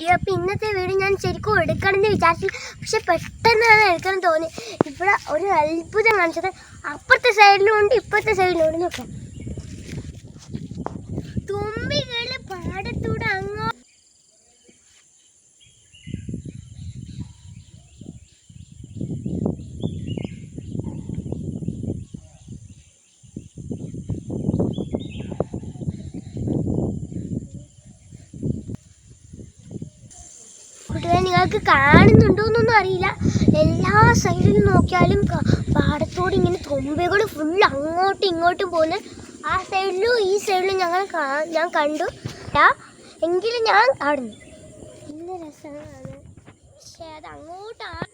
Video. അപ്പോൾ ഇന്നത്തെ video ഞാൻ ശരിക്കും എടുക്കണമെന്ന് വിചാരിച്ചു, പക്ഷെ പെട്ടെന്നാണ് എടുക്കണം തോന്നി. ഇവിടെ ഒരു അത്ഭുതം കാണിച്ചത്. അപ്പുറത്തെ സൈഡിലും ഉണ്ട്, ഇപ്പുറത്തെ സൈഡിലും ഉണ്ട്. നോക്കാം, തുമ്പികൾ പാടത്തൂടെ അങ്ങോ നിങ്ങൾക്ക് കാണുന്നുണ്ടോന്നൊന്നും അറിയില്ല. എല്ലാ സൈഡിലും നോക്കിയാലും പാടത്തോട് ഇങ്ങനെ തുമ്പികൾ ഫുള്ള് അങ്ങോട്ടും ഇങ്ങോട്ടും പോകുന്നു. ആ സൈഡിലും ഈ സൈഡിലും ഞാൻ കണ്ടു. എങ്കിലും ഞാൻ കാണുന്നു. നല്ല രസമാണ്. പക്ഷെ അത് അങ്ങോട്ടാണ്.